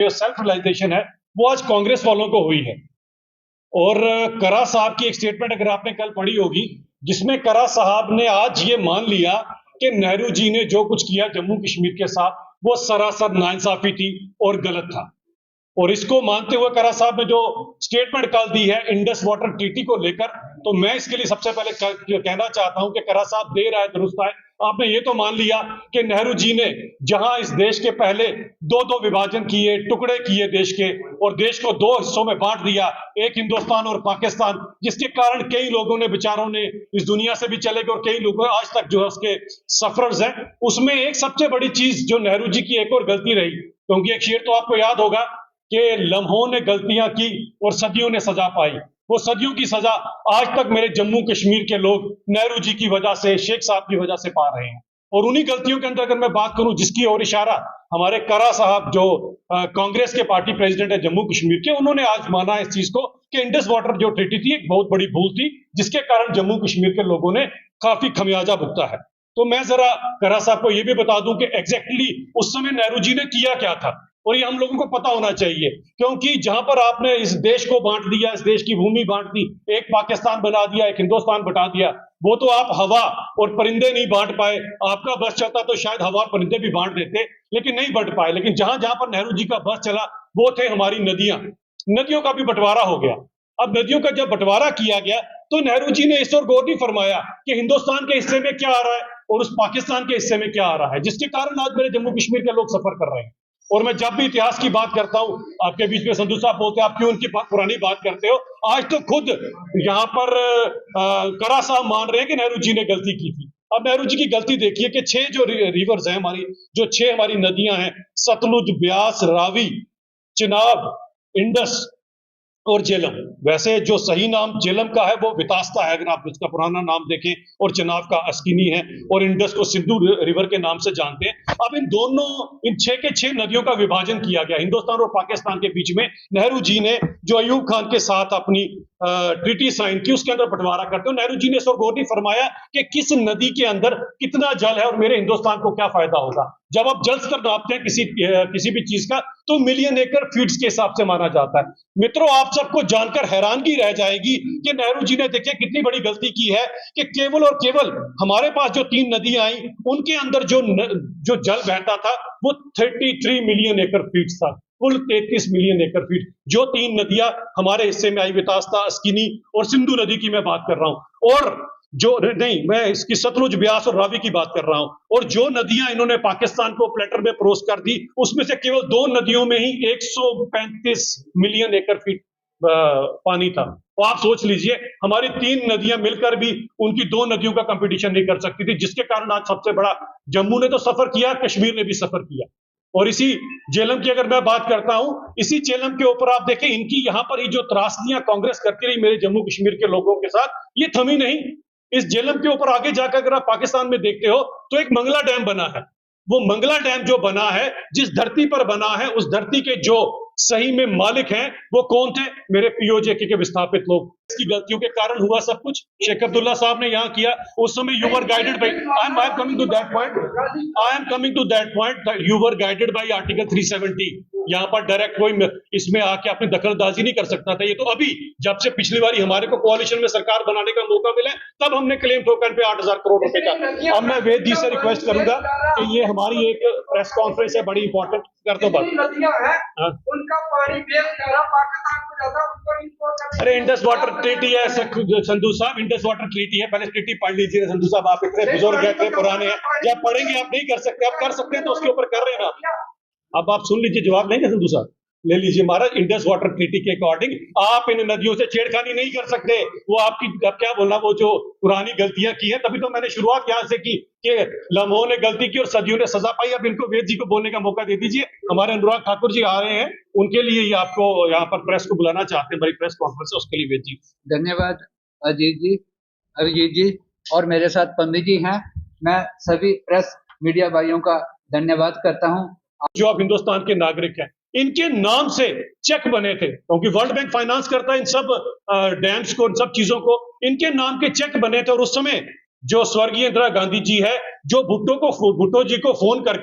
जो self realisation है वो आज कांग्रेस वालों को हुई है। और करा साहब की एक स्टेटमेंट अगर आपने कल पढ़ी होगी, जिसमें करा साहब ने आज ये मान लिया कि नेहरू जी ने जो कुछ किया जम्मू कश्मीर के साथ वो सरासर नाइंसाफी थी और गलत था। और इसको मानते हुए करा साहब ने जो स्टेटमेंट कल दी है इंडस वाटर ट्रीटी को लेकर, तो मैं इसके लिए सबसे पहले कहना चाहता हूं कि करा साहब दे रहा है दुरुस्त है। आपने ये तो मान लिया कि नेहरू जी ने जहां इस देश के पहले दो दो विभाजन किए, टुकड़े किए देश के, और देश को दो हिस्सों में बांट दिया, एक हिंदुस्तान और पाकिस्तान, जिसके कारण कई लोगों ने बेचारों ने इस दुनिया से भी चले गए और कई लोग आज तक जो है उसके सफरर्स हैं। उसमें एक सबसे बड़ी चीज जो नेहरू जी की एक और गलती रही, क्योंकि एक शेर तो आपको याद होगा कि लम्हों ने गलतियां की और सदियों ने सजा पाई। वो सदियों की सजा आज तक मेरे जम्मू कश्मीर के लोग नेहरू जी की वजह से, शेख साहब की वजह से पा रहे हैं। और उन्हीं गलतियों के अंदर अगर मैं बात करूं जिसकी ओर इशारा हमारे करा साहब जो कांग्रेस के पार्टी प्रेसिडेंट है जम्मू कश्मीर के, उन्होंने आज माना इस चीज को कि इंडस वाटर जो ट्रीटी थी एक बहुत बड़ी भूल थी, जिसके कारण जम्मू कश्मीर के लोगों ने काफी खमियाजा भुगता है। तो मैं जरा करा साहब को यह भी बता दूं कि एग्जैक्टली उस समय नेहरू जी ने किया क्या था, और ये हम लोगों को पता होना चाहिए, क्योंकि जहां पर आपने इस देश को बांट दिया, इस देश की भूमि बांट दी, एक पाकिस्तान बना दिया, एक हिंदुस्तान बटा दिया, वो तो आप हवा और परिंदे नहीं बांट पाए। आपका बस चलता तो शायद हवा और परिंदे भी बांट देते, लेकिन नहीं बांट पाए। लेकिन जहां जहां पर नेहरू जी का बस चला वो थे हमारी नदियां। नदियों का भी बंटवारा हो गया। अब नदियों का जब बंटवारा किया गया तो नेहरू जी ने इस और गौर नहीं फरमाया कि हिंदुस्तान के हिस्से में क्या आ रहा है और उस पाकिस्तान के हिस्से में क्या आ रहा है, जिसके कारण आज मेरे जम्मू कश्मीर के लोग सफर कर रहे हैं। और मैं जब भी इतिहास की बात करता हूं, आपके बीच में संधू साहब बोलते हैं आप क्यों उनकी पुरानी बात करते हो, आज तो खुद यहां पर करा साहब मान रहे हैं कि नेहरू जी ने गलती की थी। अब नेहरू जी की गलती देखिए कि 6 जो रिवर्स हैं हमारी, जो 6 हमारी नदियां हैं, सतलुज, ब्यास, रावी, चिनाब, इंडस और झेलम। वैसे जो सही नाम झेलम का है वो वितास्ता है, अगर आप इसका पुराना नाम देखें, और चिनाब का अस्किनी है, और इंडस को सिंधु रिवर के नाम से जानते हैं। अब इन दोनों, इन 6 के 6 नदियों का विभाजन किया गया हिंदुस्तान और पाकिस्तान के बीच में। नेहरू जी ने जो अयूब खान के साथ अपनी ट्रीटी साइन की, उसके अंदर बंटवारा करते हो। नेहरू जी ने इस और गौर नहीं फरमाया कि किस नदी के अंदर कितना जल है और मेरे हिंदुस्तान को क्या फायदा होगा। जब आप जल स्तर नापते हैं किसी भी चीज का, तो मिलियन एकड़ फीट्स के हिसाब से माना जाता है। मित्रों, आप सबको जानकर हैरानगी रह जाएगी कि नेहरू जी ने देखिए कितनी बड़ी गलती की है कि केवल और केवल हमारे पास जो 3 नदियां आई उनके अंदर जो जल बहता था वो 33 मिलियन एकड़ फीट था, कुल 33 मिलियन एकड़ फीट। जो 3 नदियां हमारे हिस्से में आई, वितास्ता, अस्किनी और सिंधु नदी की मैं बात कर रहा हूं, और जो नहीं, मैं इसकी सतलुज, ब्यास और रावी की बात कर रहा हूं। और जो नदियां इन्होंने पाकिस्तान को प्लेटर में परोस कर दी, उसमें से केवल 2 नदियों में ही 135 मिलियन एकड़ फीट पानी था। तो आप सोच लीजिए, हमारी 3 नदियां मिलकर भी उनकी 2 नदियों का कंपटीशन नहीं कर सकती थी, जिसके कारण आज सबसे बड़ा जम्मू ने तो सफर किया, कश्मीर ने भी सफर किया। और इसी झेलम की अगर मैं बात करता हूं, इसी झेलम के ऊपर आप देखें, इनकी यहां पर ये जो त्रासदियां कांग्रेस करती रही मेरे जम्मू कश्मीर के लोगों के साथ, ये थमी नहीं। इस झेलम के ऊपर आगे जाकर अगर आप पाकिस्तान में देखते हो तो एक मंगला डैम बना है। वो मंगला डैम जो बना है, जिस धरती पर बना है, उस धरती के जो सही में मालिक हैं वो कौन थे? मेरे पीओजेके के विस्थापित लोग। इसकी गलतियों के कारण हुआ सब कुछ। शेख अब्दुल्ला साहब ने यहां किया, उस समय you were guided by, I am coming to that point, you were guided by article 370। यहां पर डायरेक्ट कोई इसमें आके अपनी दखलंदाजी नहीं कर सकता था। ये तो अभी जब से पिछली बारी हमारे को कोalition में सरकार बनाने का मौका मिला, तब हमने क्लेम टोकन पे 8,000 करोड़ रुपए का। अब मैं वेद जी से रिक्वेस्ट करूंगा कि ये हमारी एक प्रेस कॉन्फ्रेंस है, बड़ी इंपॉर्टेंट, कर दो बात। उनका पानी पाकिस्तान को जाता, अरे इंडस वाटर ट्रीटी है संधू साहब, इंडस वाटर ट्रीटी है। पहले ट्रीटी पढ़ लीजिए संधू साहब, आप इतने बुजुर्ग हैं, इतने पुराने हैं, जब पढ़ेंगे आप नहीं कर सकते, आप कर सकते हैं तो उसके ऊपर कर रहे हैं ना। अब आप सुन लीजिए, जवाब लेंगे संधू साहब? ले लीजिए महाराज। इंडस वाटर ट्रीटी के अकॉर्डिंग आप इन नदियों से छेड़खानी नहीं कर सकते। वो आपकी, अब क्या बोलना, वो जो पुरानी गलतियां की है, तभी तो मैंने शुरुआत यहां से की कि लम्हों ने गलती की और सदियों ने सजा पाई। अब इनको वेद जी को बोलने का मौका दे दीजिए। हमारे अनुराग ठाकुर जी आ रहे हैं, उनके लिए ही आपको यहाँ पर प्रेस को बुलाना चाहते हैं, बड़ी प्रेस कॉन्फ्रेंस है, उसके लिए वेद जी। धन्यवाद अजीत जी और मेरे साथ पंडित जी हैं। मैं सभी प्रेस मीडिया भाइयों का धन्यवाद करता हूं। जो आप हिंदुस्तान के नागरिक हैं, इनके नाम से चेक बने थे, क्योंकि वर्ल्ड बैंक फाइनेंस करता है इन सब डैम्स को, इन सब चीजों को। इनके नाम के चेक बने थे, और उस समय जो स्वर्गीय इंदिरा गांधी जी है, जो भुट्टो जी को फोन कर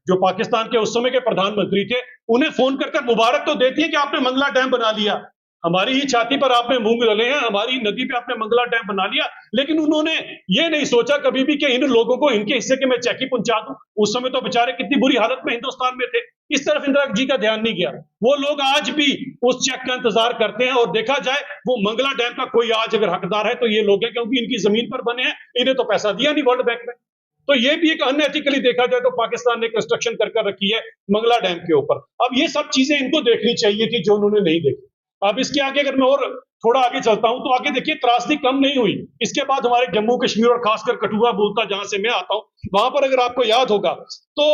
जो पाकिस्तान के उस समय के प्रधानमंत्री थे, उन्हें फोन कर मुबारक तो देती है कि आपने मंगला डैम बना लिया, हमारी ही छाती पर आपने मूंग डले हैं, हमारी नदी पे आपने मंगला डैम बना लिया। लेकिन उन्होंने ये नहीं सोचा कभी भी कि इन लोगों को इनके हिस्से के मैं चेक ही पहुंचा दूं। उस समय तो बेचारे कितनी बुरी हालत में हिंदुस्तान में थे, इस तरफ इंदिरा जी का ध्यान नहीं गया। वो लोग आज भी उस चेक का इंतजार करते हैं, और देखा जाए वो मंगला डैम का कोई आज अगर हकदार है तो ये लोग हैं, क्योंकि इनकी जमीन पर बने हैं, इन्हें तो पैसा दिया नहीं वर्ल्ड बैंक में। तो ये भी एक अनएथिकली देखा जाए तो पाकिस्तान ने कंस्ट्रक्शन कर रखी है मंगला डैम के ऊपर। अब ये सब चीजें इनको देखनी चाहिए थी जो उन्होंने नहीं देखी। अब इसके आगे अगर मैं और थोड़ा आगे चलता हूं तो आगे देखिए त्रासदी कम नहीं हुई। इसके बाद हमारे जम्मू कश्मीर और खासकर कठुआ बोलता जहां से मैं आता हूं, वहां पर अगर आपको याद होगा तो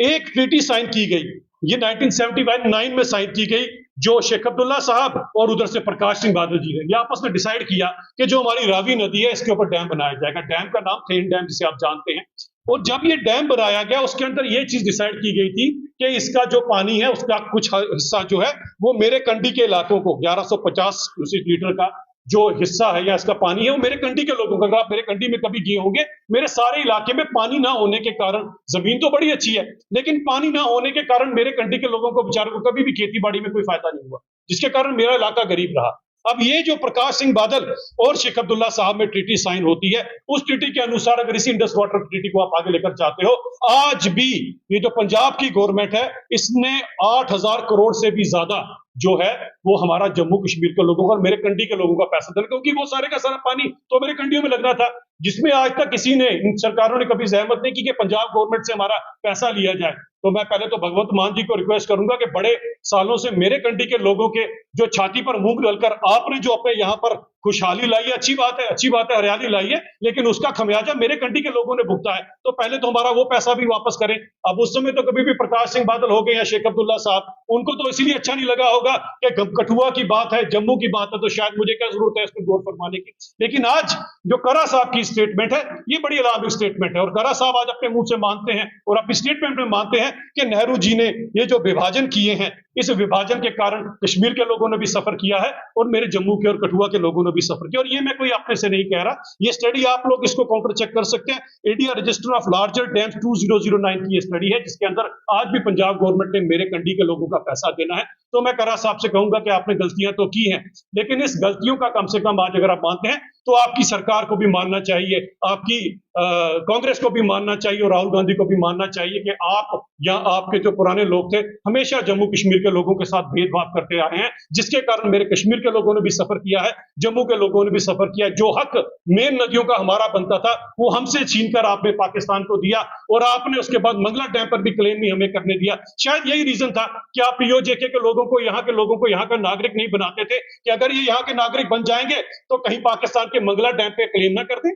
एक ट्रीटी साइन की गई, ये 1979 में साइन की गई, जो शेख अब्दुल्ला साहब और उधर से प्रकाश सिंह बादल जी ने ये आपस में डिसाइड किया कि जो हमारी रावी नदी है इसके ऊपर डैम बनाया जाएगा। डैम का नाम थेन डैम जिसे आप जानते हैं। और जब ये डैम बनाया गया उसके अंदर ये चीज डिसाइड की गई थी कि इसका जो पानी है उसका कुछ हिस्सा जो है वो मेरे कंडी के इलाकों को 1150 क्यूसेक लीटर का जो हिस्सा है या इसका पानी है वो मेरे कंडी के लोगों का। अगर आप मेरे कंडी में कभी गए होंगे, मेरे सारे इलाके में पानी ना होने के कारण, जमीन तो बड़ी अच्छी है लेकिन पानी ना होने के कारण मेरे कंडी के लोगों को बेचारों को कभी भी खेती बाड़ी में कोई फायदा नहीं हुआ, जिसके कारण मेरा इलाका गरीब रहा। अब ये जो प्रकाश सिंह बादल और शेख अब्दुल्ला साहब में ट्रीटी साइन होती है, उस ट्रीटी के अनुसार अगर इसी इंडस वाटर ट्रीटी को आप आगे लेकर जाते हो, आज भी ये जो पंजाब की गवर्नमेंट है इसने 8,000 करोड़ से भी ज्यादा जो है वो हमारा जम्मू कश्मीर के लोगों का और मेरे कंडी के लोगों का पैसा देना, क्योंकि वो सारे का सारा पानी तो मेरे कंडियों में लगना था, जिसमें आज तक किसी ने, इन सरकारों ने कभी जहमत नहीं की कि पंजाब गवर्नमेंट से हमारा पैसा लिया जाए। तो मैं पहले तो भगवंत मान जी को रिक्वेस्ट करूंगा कि बड़े सालों से मेरे कंडी के लोगों के जो छाती पर मूंग डालकर आपने जो अपने यहाँ पर खुशहाली लाई है, अच्छी बात है, हरियाली लाई है, लेकिन उसका खमियाजा मेरे कंडी के लोगों ने भुगता है। तो पहले तो हमारा वो पैसा भी वापस करें। अब उस समय तो कभी भी प्रकाश सिंह बादल हो गए या शेख अब्दुल्ला साहब, उनको तो इसीलिए अच्छा नहीं लगा होगा कि कठुआ की बात है, जम्मू की बात है, तो शायद मुझे क्या जरूरत है इसको गौर फरमाने की। लेकिन आज जो करा साहब की स्टेटमेंट है ये बड़ी अलार्मिंग स्टेटमेंट है, और करा साहब आज अपने मुंह से मानते हैं और अपनी स्टेटमेंट में मानते हैं कि नेहरू जी ने ये जो विभाजन किए हैं, इस विभाजन के कारण कश्मीर के लोगों ने भी सफर किया है और मेरे जम्मू के और कठुआ के लोगों ने भी सफर किया। और ये मैं कोई अपने से नहीं कह रहा, ये स्टडी आप लोग इसको काउंटर चेक कर सकते हैं। India register of larger dams 2009 की ये स्टडी है, जिसके अंदर आज भी पंजाब गवर्नमेंट ने मेरे कंडी के लोगों का पैसा देना है। तो मैं करा साहब से कहूंगा कि आपने गलतियां तो की हैं, लेकिन इस गलतियों का कम से कम आज अगर आप मानते हैं तो आपकी सरकार को भी मानना चाहिए, आपकी कांग्रेस को भी मानना चाहिए और राहुल गांधी को भी मानना चाहिए कि आप या आपके जो पुराने लोग थे हमेशा जम्मू कश्मीर के लोगों के साथ भेदभाव करते आए हैं, जिसके कारण मेरे कश्मीर के लोगों ने भी सफर किया है, जम्मू के लोगों ने भी सफर किया है। जो हक मेन नदियों का हमारा बनता था वो हमसे छीनकर आपने पाकिस्तान को दिया, और आपने उसके बाद मंगला डैम पर भी क्लेम नहीं हमें करने दिया। शायद यही रीजन था कि आप पीओजेके के लोगों को, यहाँ के लोगों को यहाँ का नागरिक नहीं बनाते थे कि अगर ये यहाँ के नागरिक बन जाएंगे तो कहीं पाकिस्तान के मंगला डैम पे क्लेम ना कर दें।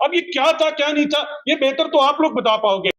अब ये क्या था क्या नहीं था ये बेहतर तो आप लोग बता पाओगे।